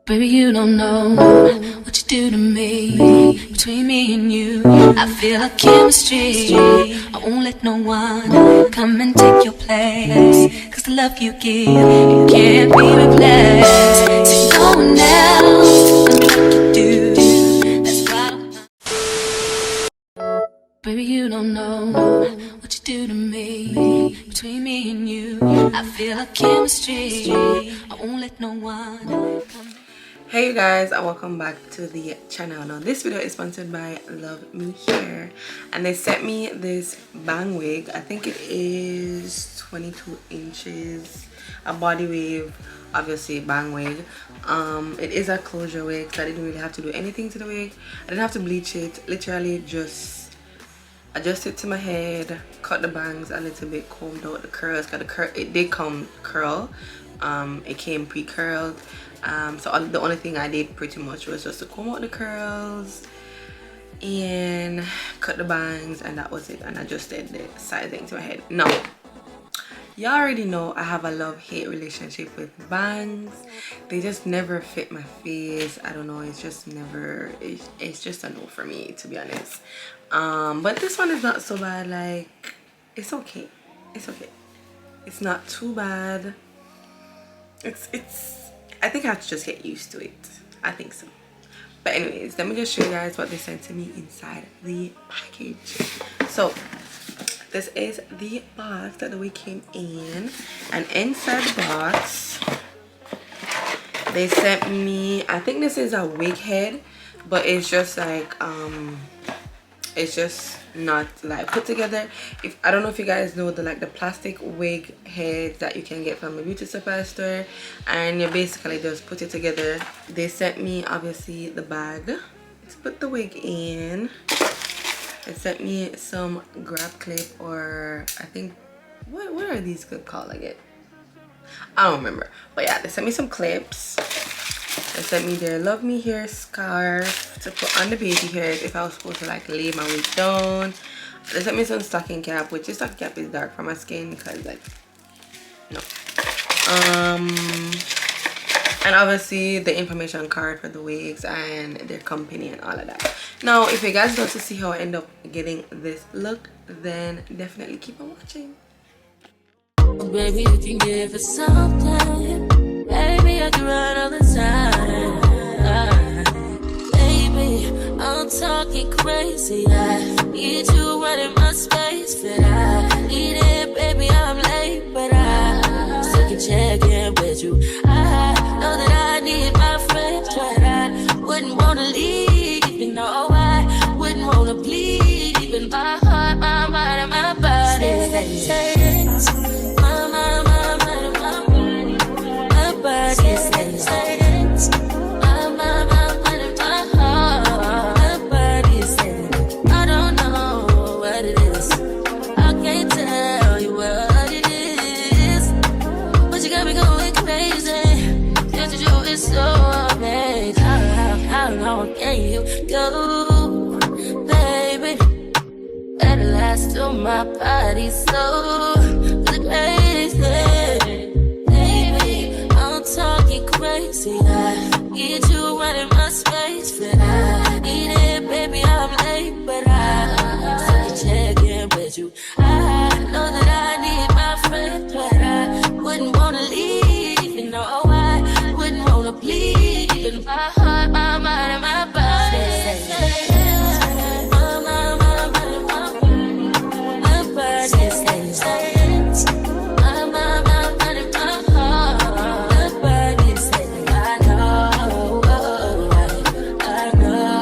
Baby, you don't know what you do to me. Between me and you, I feel like chemistry. I won't let no one come and take your place. Cause the love you give, it can't be replaced. So no one else can like you do. That's why baby, you don't know what you do to me. Between me and you, I feel like chemistry. I won't let no one come. Hey you guys, and welcome back to the channel. Now this video is sponsored by Luvmehair, and they sent me this bang wig. I think it is 22 inches, a body wave, obviously bang wig. It is a closure wig, so I didn't really have to do anything to the wig. I didn't have to bleach it, literally just adjust it to my head, cut the bangs a little bit, combed out the curls. Got the curl, it did come curl, it came pre-curled. So the only thing I did pretty much was just to comb out the curls and cut the bangs, and that was it, and adjusted the sizing to my head. Now y'all already know I have a love-hate relationship with bangs. They just never fit my face. I don't know, it's just never, it's just a no for me, to be honest. But this one is not so bad. Like, it's okay, it's okay, it's not too bad. I think I have to just get used to it. I think so. But anyways, let me just show you guys what they sent to me inside the package. So this is the box that the wig came in, and inside the box they sent me, I think this is a wig head, but it's just like it's just not like put together. If I don't know if you guys know the plastic wig heads that you can get from a beauty supply store, and you basically just put it together. They sent me obviously the bag to put the wig in. They sent me some grab clip, or I think what are these clip called again? I don't remember, but yeah, they sent me some clips. They sent me their Luvmehair scarf to put on the baby hairs if I was supposed to like lay my wig down. They sent me some stocking cap, which this stocking cap is dark for my skin because like no. And obviously the information card for the wigs and their company and all of that. Now if you guys want to see how I end up getting this look, then definitely keep on watching. Baby, you can give it something. Baby, I can run all the time. Baby, I'm talking crazy. I need you right in my space, but I need it, baby. I'm late, but I still can check in with you. I know that I need my friends, but I wouldn't wanna leave. You know, I wouldn't wanna bleed. Even my heart, my mind, and my body. Go, baby, at last to my body so crazy. Baby, I'm talking crazy. I need you right in my space, but I need it, baby. I'm late, but I still can check in with you. I know that I need my friend, but I wouldn't wanna leave. You know, I wouldn't wanna bleed. Even my heart, my mind, and my body. I know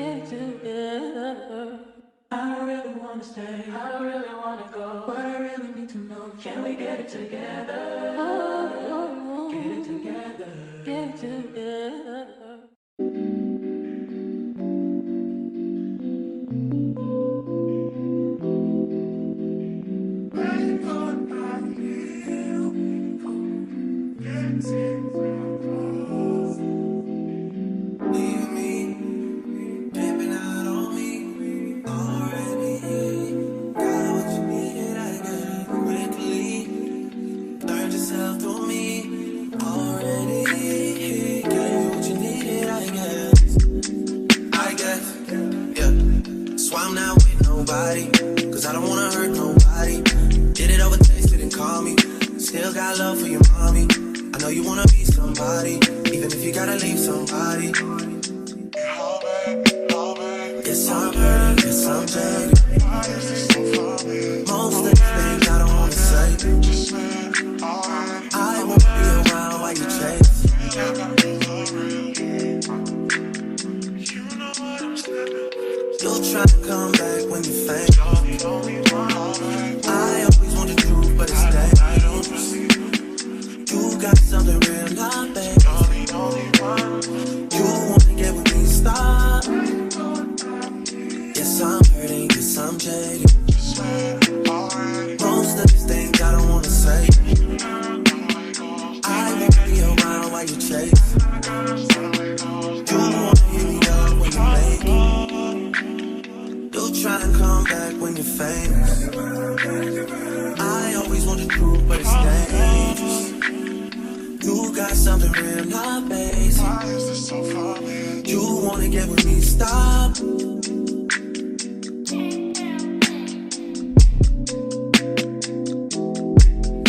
get together. I really wanna stay, I really wanna go, but I really need to know, can we get it together? Oh, get it together, get it together. Cause I don't wanna hurt nobody. Did it over text, didn't call me. Still got love for your mommy. I know you wanna be somebody, even if you gotta leave somebody. Yes, I'm hurting, yes, I'm jaded. Most of the things I don't wanna say. I won't be around while you chase. You'll try to come back when you faint. I always want the truth, but it's dangerous. You got something real, not bad. You wanna get with me, stop. Yes, I'm hurting, yes, I'm jaded. Most of these things I don't wanna say. I won't be around while you chase. You wanna hit me up when you make it. You'll try to come back when you're famous. I always want the truth, but it's dangerous. You got something real, not basic. You wanna get with me, stop.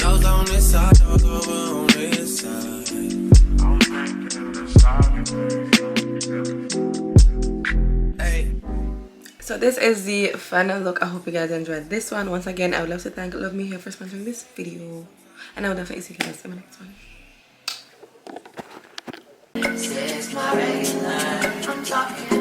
Those on this side, those over on this side. Hey. So this is the final look. I hope you guys enjoyed this one. Once again, I would love to thank Luvmehair for sponsoring this video, and I will definitely see you guys in my next one. This is my regular, I'm talking